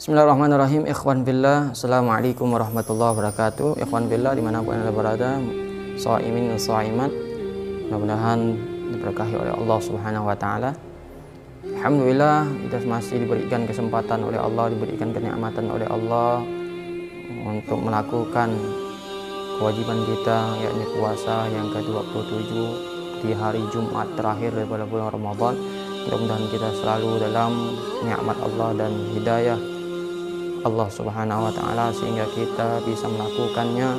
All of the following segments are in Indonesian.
Bismillahirrahmanirrahim. Ikhwan billah, assalamualaikum warahmatullahi wabarakatuh. Ikhwan billah dimanapun anda berada, shaimin dan shaimat, mudah-mudahan diberkahi oleh Allah Subhanahu wa Ta'ala. Alhamdulillah, kita masih diberikan kesempatan oleh Allah, diberikan kenikmatan oleh Allah untuk melakukan kewajiban kita, yakni puasa yang ke-27 di hari Jumat terakhir daripada bulan Ramadan. Mudah-mudahan kita selalu dalam nikmat Allah dan hidayah Allah Subhanahu wa Ta'ala sehingga kita bisa melakukannya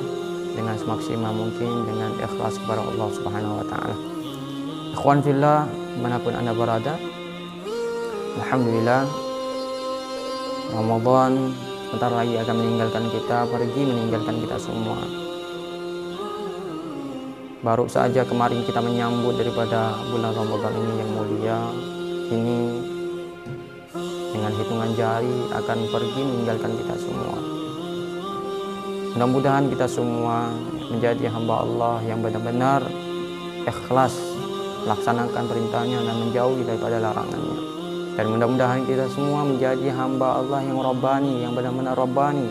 dengan semaksimal mungkin dengan ikhlas kepada Allah Subhanahu wa Ta'ala. Ikhwan fillah, dimanapun anda berada, alhamdulillah Ramadan sebentar lagi akan meninggalkan kita, pergi meninggalkan kita semua. Baru saja kemarin kita menyambut daripada bulan Ramadan ini yang mulia, ini dengan hitungan jari akan pergi meninggalkan kita semua. Mudah-mudahan kita semua menjadi hamba Allah yang benar-benar ikhlas melaksanakan perintahnya dan menjauhi daripada larangannya. Dan mudah-mudahan kita semua menjadi hamba Allah yang Rabbani, yang benar-benar Rabbani,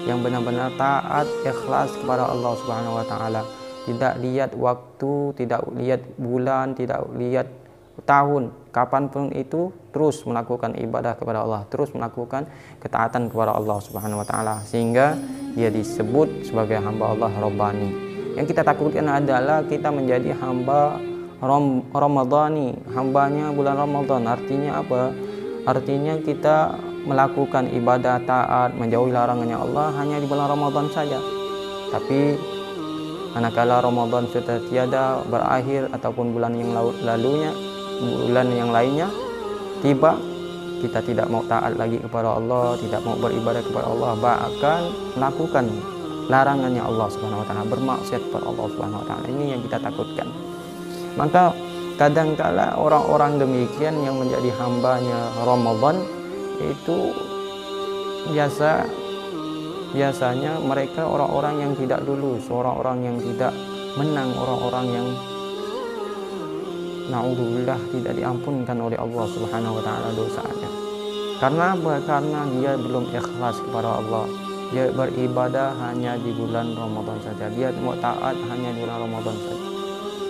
yang benar-benar taat, ikhlas kepada Allah Subhanahu wa Ta'ala. Tidak lihat waktu, tidak lihat bulan, tidak lihat tahun, kapanpun itu terus melakukan ibadah kepada Allah, terus melakukan ketaatan kepada Allah Subhanahu wa Ta'ala, sehingga dia disebut sebagai hamba Allah Rabbani. Yang kita takutkan adalah kita menjadi hamba Ramadhani, hambanya bulan Ramadan. Artinya apa? Artinya kita melakukan ibadah taat, menjauhi larangannya Allah hanya di bulan Ramadan saja. Tapi manakala Ramadan sudah tiada berakhir ataupun bulan yang lalunya, bulan yang lainnya tiba, kita tidak mau taat lagi kepada Allah, tidak mau beribadah kepada Allah, bahkan melakukan larangannya Allah Subhanahu wa Ta'ala, bermaksiat kepada Allah Subhanahu wa Ta'ala. Ini yang kita takutkan. Maka kadangkala orang-orang demikian yang menjadi hambanya Ramadan itu biasanya mereka orang-orang yang tidak lulus, orang-orang yang tidak menang, orang-orang yang na'udzubillah tidak diampunkan oleh Allah Subhanahu wa Ta'ala dosanya. Karena apa? Karena dia belum ikhlas kepada Allah. Dia beribadah hanya di bulan Ramadan saja, dia mau taat hanya di bulan Ramadan saja.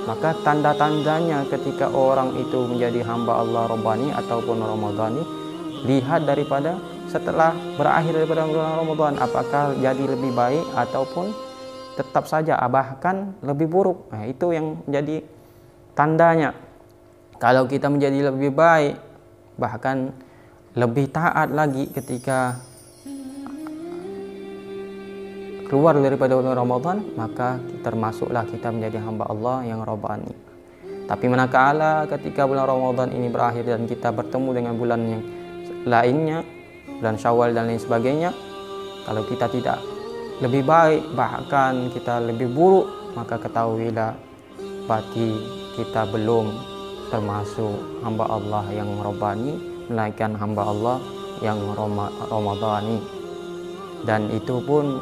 Maka tanda-tandanya ketika orang itu menjadi hamba Allah Rabbani ataupun Ramadhani, lihat daripada setelah berakhir daripada bulan Ramadan, apakah jadi lebih baik ataupun tetap saja bahkan lebih buruk. Nah, itu yang menjadi tandanya. Kalau kita menjadi lebih baik, bahkan lebih taat lagi ketika keluar daripada bulan Ramadan, maka termasuklah kita menjadi hamba Allah yang Rabbani. Tapi manakala ketika bulan Ramadan ini berakhir dan kita bertemu dengan bulan yang lainnya, bulan Syawal dan lain sebagainya, kalau kita tidak lebih baik, bahkan kita lebih buruk, maka ketahuilah berarti kita belum termasuk hamba Allah yang Rabbani, melainkan hamba Allah yang Ramadhani. Dan itu pun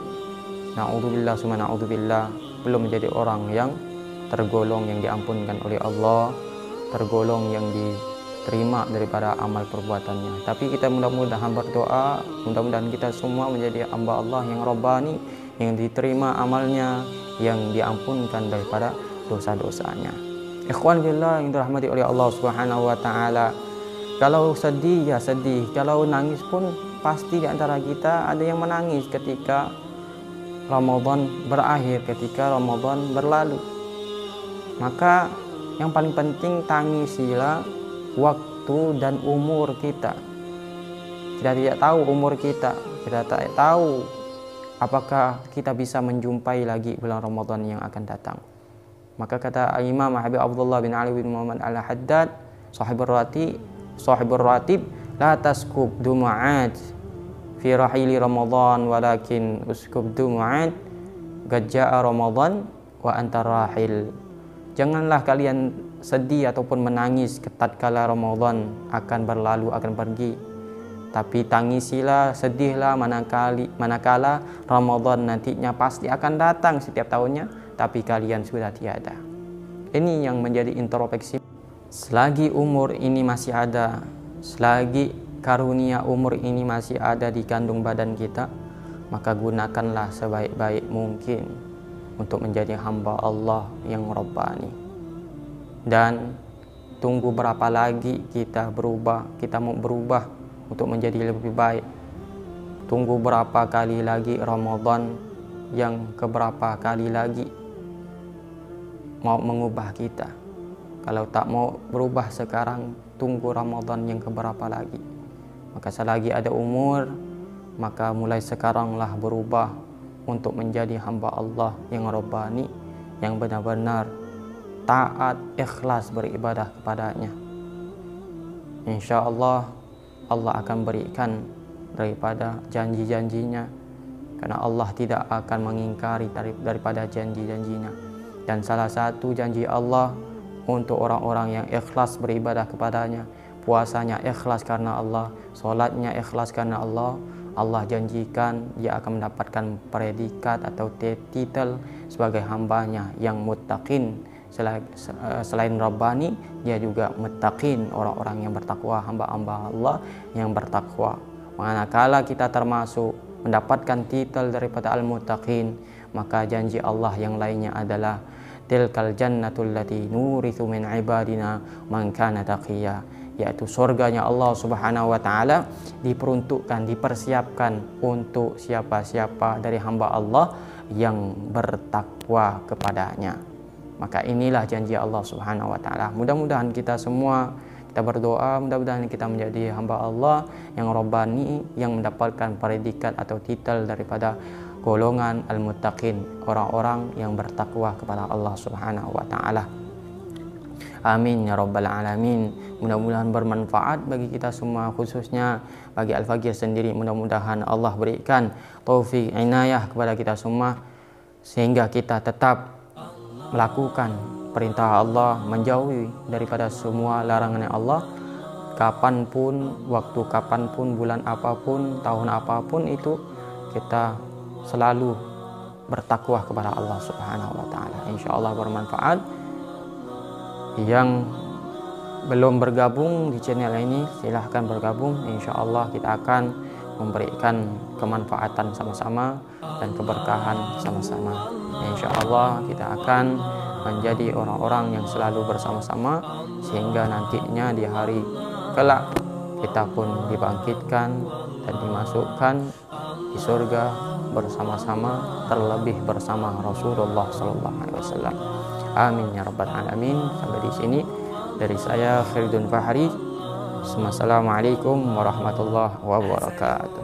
na'udzubillah summa na'udzubillah, belum menjadi orang yang tergolong yang diampunkan oleh Allah, tergolong yang diterima daripada amal perbuatannya. Tapi kita mudah-mudahan berdoa, mudah-mudahan kita semua menjadi hamba Allah yang Rabbani, yang diterima amalnya, yang diampunkan daripada dosa-dosanya. Ikhwan billah yang dirahmati oleh Allah Subhanahu wa Ta'ala, kalau sedih ya sedih, kalau nangis pun pasti di antara kita ada yang menangis ketika Ramadan berakhir, ketika Ramadan berlalu. Maka yang paling penting tangisilah waktu dan umur kita. Kita tidak tahu umur kita, kita tak tahu apakah kita bisa menjumpai lagi bulan Ramadan yang akan datang. Maka kata Imam Habib Abdullah bin Ali bin Muhammad al-Haddad, sahibur ratib, la taskub duma'at fi rahili Ramadan walakin uskub duma'at gajja'a Ramadan wa anta rahil. Janganlah kalian sedih ataupun menangis tatkala Ramadan akan berlalu, akan pergi. Tapi tangisilah, sedihlah manakala Ramadan nantinya pasti akan datang setiap tahunnya, tapi kalian sudah tiada. Ini yang menjadi introspeksi. Selagi umur ini masih ada, selagi karunia umur ini masih ada di kandung badan kita, maka gunakanlah sebaik-baik mungkin untuk menjadi hamba Allah yang Rabbani. Dan tunggu berapa lagi kita mau berubah untuk menjadi lebih baik? Tunggu berapa kali lagi Ramadan yang keberapa kali lagi mau mengubah kita? Kalau tak mau berubah sekarang, tunggu Ramadan yang keberapa lagi? Maka selagi ada umur, maka mulai sekaranglah berubah untuk menjadi hamba Allah yang Rabbani, yang benar-benar taat, ikhlas beribadah kepadanya. Insya Allah, Allah akan berikan daripada janji-janjinya, karena Allah tidak akan mengingkari daripada janji-janjinya. Dan salah satu janji Allah untuk orang-orang yang ikhlas beribadah kepadanya, puasanya ikhlas karena Allah, sholatnya ikhlas karena Allah, Allah janjikan dia akan mendapatkan predikat atau titel sebagai hambanya yang muttaqin. Selain Rabbani, dia juga muttaqin, orang-orang yang bertakwa, hamba-hamba Allah yang bertakwa. Manakala kita termasuk mendapatkan titel daripada al-muttaqin, maka janji Allah yang lainnya adalah tilkal jannatul lati nurithu min ibadina man kana taqiyya, yaitu surganya Allah Subhanahu wa taala diperuntukkan, dipersiapkan untuk siapa-siapa dari hamba Allah yang bertakwa kepadanya. Maka inilah janji Allah Subhanahu wa taala. Mudah-mudahan kita semua, kita berdoa, mudah-mudahan kita menjadi hamba Allah yang Rabbani, yang mendapatkan predikat atau titel daripada golongan al-muttaqin, orang-orang yang bertakwa kepada Allah Subhanahu wa taala. Amin ya rabbal alamin. Mudah-mudahan bermanfaat bagi kita semua, khususnya bagi Al-Faqih sendiri. Mudah-mudahan Allah berikan taufik inayah kepada kita semua, sehingga kita tetap melakukan perintah Allah, menjauhi daripada semua larangan Allah, kapanpun, waktu kapanpun, bulan apapun, tahun apapun itu, kita selalu bertakwa kepada Allah Subhanahu wa taala. Insya Allah bermanfaat. Yang belum bergabung di channel ini, silahkan bergabung. Insya Allah kita akan memberikan kemanfaatan sama-sama dan keberkahan sama-sama. Insya Allah kita akan menjadi orang-orang yang selalu bersama-sama, sehingga nantinya di hari kelak kita pun dibangkitkan dan dimasukkan di surga bersama-sama, terlebih bersama Rasulullah SAW. Amin ya rabbal alamin. Sampai di sini dari saya Khairuddin Fahri. Assalamualaikum warahmatullahi wabarakatuh.